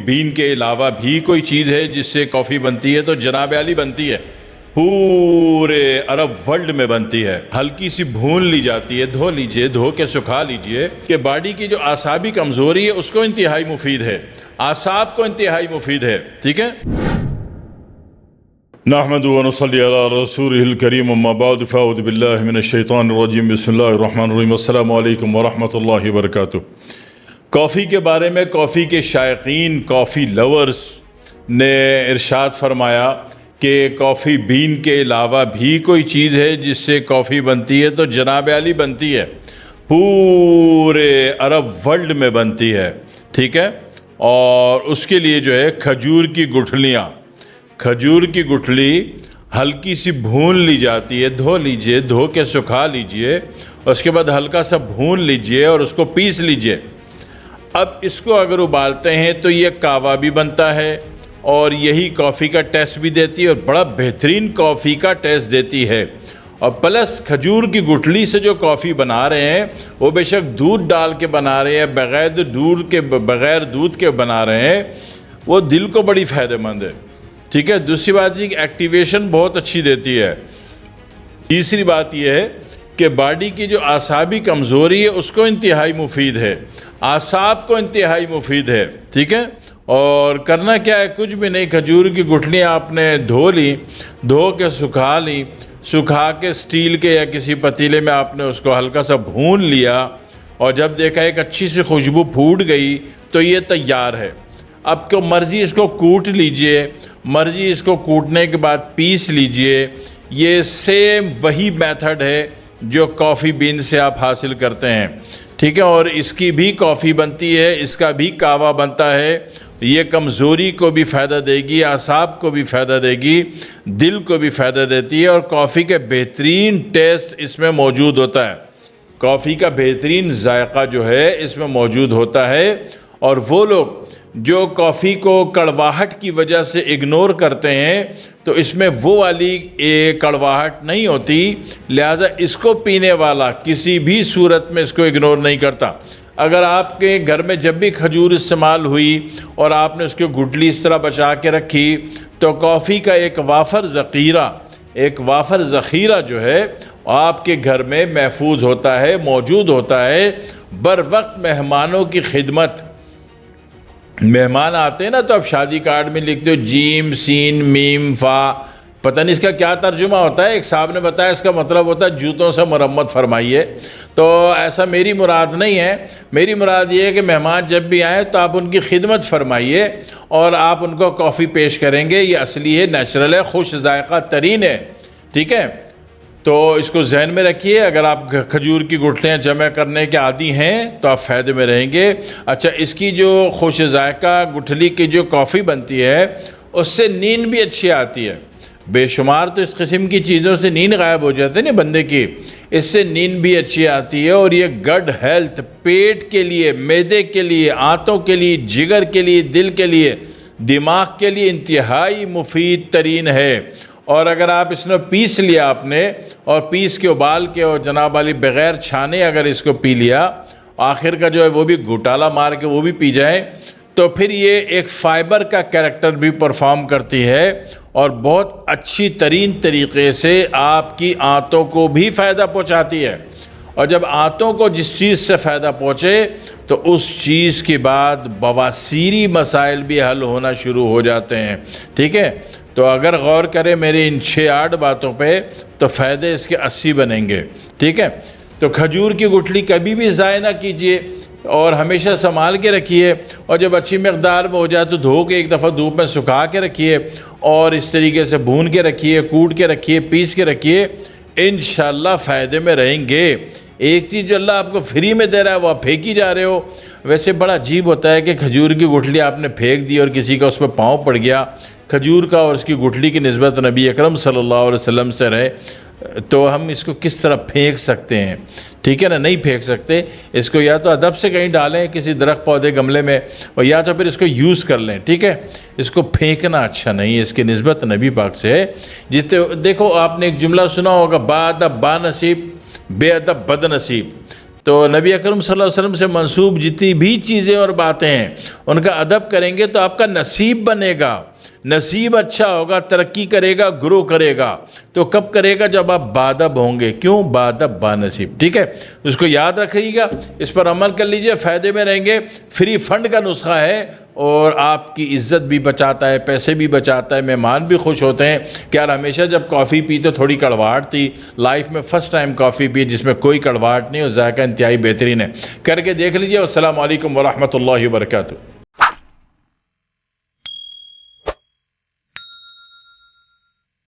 بین کے علاوہ بھی کوئی چیز ہے جس سے کافی بنتی ہے تو جناب علی بنتی ہے، پورے عرب ورلڈ میں بنتی ہے۔ ہلکی سی بھون لی جاتی ہے، دھو لیجئے، دھو کے سکھا لیجئے کہ باڈی کی جو اعصابی کمزوری ہے اس کو انتہائی مفید ہے، اعصاب کو انتہائی مفید ہے، ٹھیک ہے۔ نحمده ونصلي على رسوله الكريم اما بعد فاعوذ بالله من الشیطان الرجیم بسم اللہ الرحمن الرحیم السلام علیکم ورحمۃ اللہ وبرکاتہ۔ کافی کے بارے میں کافی کے شائقین، کافی لورز نے ارشاد فرمایا کہ کافی بین کے علاوہ بھی کوئی چیز ہے جس سے کافی بنتی ہے تو جناب علی بنتی ہے، پورے عرب ورلڈ میں بنتی ہے، ٹھیک ہے۔ اور اس کے لیے جو ہے کھجور کی گٹھلیاں، کھجور کی گٹھلی ہلکی سی بھون لی جاتی ہے، دھو لیجئے، دھو کے سکھا لیجئے، اس کے بعد ہلکا سا بھون لیجئے اور اس کو پیس لیجئے۔ اب اس کو اگر ابالتے ہیں تو یہ کہوہ بھی بنتا ہے اور یہی کافی کا ٹیسٹ بھی دیتی ہے اور بڑا بہترین کافی کا ٹیسٹ دیتی ہے۔ اور پلس کھجور کی گٹھلی سے جو کافی بنا رہے ہیں وہ بے شک دودھ ڈال کے بنا رہے ہیں، بغیر دودھ کے بنا رہے ہیں، وہ دل کو بڑی فائدہ مند ہے، ٹھیک ہے۔ دوسری بات یہ کہ ایکٹیویشن بہت اچھی دیتی ہے۔ تیسری بات یہ ہے کہ باڈی کی جو اعصابی کمزوری ہے اس کو انتہائی مفید ہے، اعصاب کو انتہائی مفید ہے، ٹھیک ہے۔ اور کرنا کیا ہے، کچھ بھی نہیں، کھجور کی گٹھلیاں آپ نے دھو لی، دھو کے سکھا لی، سکھا کے سٹیل کے یا کسی پتیلے میں آپ نے اس کو ہلکا سا بھون لیا اور جب دیکھا ایک اچھی سی خوشبو پھوٹ گئی تو یہ تیار ہے۔ اب کو مرضی اس کو کوٹ لیجئے، مرضی اس کو کوٹنے کے بعد پیس لیجئے، یہ سیم وہی میتھڈ ہے جو کافی بین سے آپ حاصل کرتے ہیں، ٹھیک ہے۔ اور اس کی بھی کافی بنتی ہے، اس کا بھی کہوہ بنتا ہے، یہ کمزوری کو بھی فائدہ دے گی، اعصاب کو بھی فائدہ دے گی، دل کو بھی فائدہ دیتی ہے اور کافی کے بہترین ٹیسٹ اس میں موجود ہوتا ہے، کافی کا بہترین ذائقہ جو ہے اس میں موجود ہوتا ہے۔ اور وہ لوگ جو کافی کو کڑواہٹ کی وجہ سے اگنور کرتے ہیں تو اس میں وہ والی کڑواہٹ نہیں ہوتی، لہذا اس کو پینے والا کسی بھی صورت میں اس کو اگنور نہیں کرتا۔ اگر آپ کے گھر میں جب بھی کھجور استعمال ہوئی اور آپ نے اس کی گٹھلی اس طرح بچا کے رکھی تو کافی کا ایک وافر ذخیرہ جو ہے آپ کے گھر میں محفوظ ہوتا ہے، موجود ہوتا ہے۔ بر وقت مہمانوں کی خدمت، مہمان آتے ہیں نا تو اب شادی کارڈ میں لکھتے ہو جیم سین میم فا، پتہ نہیں اس کا کیا ترجمہ ہوتا ہے، ایک صاحب نے بتایا اس کا مطلب ہوتا ہے جوتوں سے مرمت فرمائیے، تو ایسا میری مراد نہیں ہے۔ میری مراد یہ ہے کہ مہمان جب بھی آئیں تو آپ ان کی خدمت فرمائیے اور آپ ان کو کافی پیش کریں گے، یہ اصلی ہے، نیچرل ہے، خوش ذائقہ ترین ہے، ٹھیک ہے۔ تو اس کو ذہن میں رکھیے، اگر آپ کھجور کی گٹھلیاں جمع کرنے کے عادی ہیں تو آپ فائدے میں رہیں گے۔ اچھا، اس کی جو خوش ذائقہ گٹھلی کی جو کافی بنتی ہے اس سے نیند بھی اچھی آتی ہے، بے شمار تو اس قسم کی چیزوں سے نیند غائب ہو جاتی ہے نا بندے کی، اس سے نیند بھی اچھی آتی ہے۔ اور یہ گڈ ہیلتھ، پیٹ کے لیے، معدے کے لیے، آنتوں کے لیے، جگر کے لیے، دل کے لیے، دماغ کے لیے انتہائی مفید ترین ہے۔ اور اگر آپ اس نے پیس لیا آپ نے اور پیس کے ابال کے اور جناب علی بغیر چھانے اگر اس کو پی لیا، آخر کا جو ہے وہ بھی گھوٹالا مار کے وہ بھی پی جائیں تو پھر یہ ایک فائبر کا کریکٹر بھی پرفارم کرتی ہے اور بہت اچھی ترین طریقے سے آپ کی آنتوں کو بھی فائدہ پہنچاتی ہے۔ اور جب آنتوں کو جس چیز سے فائدہ پہنچے تو اس چیز کے بعد بواسیری مسائل بھی حل ہونا شروع ہو جاتے ہیں، ٹھیک ہے۔ تو اگر غور کریں میری ان 6-8 باتوں پہ تو فائدے اس کے 80 بنیں گے، ٹھیک ہے۔ تو کھجور کی گٹھلی کبھی بھی ضائع نہ کیجیے اور ہمیشہ سنبھال کے رکھیے، اور جب اچھی مقدار میں ہو جائے تو دھو کے ایک دفعہ دھوپ میں سکھا کے رکھیے اور اس طریقے سے بھون کے رکھیے، کوٹ کے رکھیے، پیس کے رکھیے، انشاءاللہ فائدے میں رہیں گے۔ ایک چیز جو اللہ آپ کو فری میں دے رہا ہے وہ آپ پھینکی جا رہے ہو۔ ویسے بڑا عجیب ہوتا ہے کہ کھجور کی گٹھلی آپ نے پھینک دی اور کسی کا اس پہ پاؤں پڑ گیا، کھجور کا اور اس کی گٹھلی کی نسبت نبی اکرم صلی اللہ علیہ وسلم سے رہے، تو ہم اس کو کس طرح پھینک سکتے ہیں، ٹھیک ہے نا، نہیں پھینک سکتے۔ اس کو یا تو ادب سے کہیں ڈالیں کسی درخت پودے گملے میں، اور یا تو پھر اس کو یوز کر لیں، ٹھیک ہے۔ اس کو پھینکنا اچھا نہیں ہے، اس کی نسبت نبی پاک سے ہے۔ دیکھو آپ نے ایک جملہ سنا ہوگا، با ادب با نصیب، بے ادب بد نصیب۔ تو نبی اکرم صلی اللہ علیہ وسلم سے منسوب جتنی بھی چیزیں اور باتیں ہیں ان کا ادب کریں گے تو آپ کا نصیب بنے گا، نصیب اچھا ہوگا، ترقی کرے گا، گرو کرے گا۔ تو کب کرے گا؟ جب آپ بادب ہوں گے۔ کیوں؟ بادب با نصیب، ٹھیک ہے؟ اس کو یاد رکھیے گا، اس پر عمل کر لیجئے، فائدے میں رہیں گے۔ فری فنڈ کا نسخہ ہے اور آپ کی عزت بھی بچاتا ہے، پیسے بھی بچاتا ہے، مہمان بھی خوش ہوتے ہیں کہ یار ہمیشہ جب کافی پی تو تھوڑی کڑواہٹ تھی، لائف میں فرسٹ ٹائم کافی پی جس میں کوئی کڑواہٹ نہیں اور ذائقہ انتہائی بہترین ہے۔ کر کے دیکھ لیجئے۔ والسلام علیکم ورحمۃ اللہ وبرکاتہ۔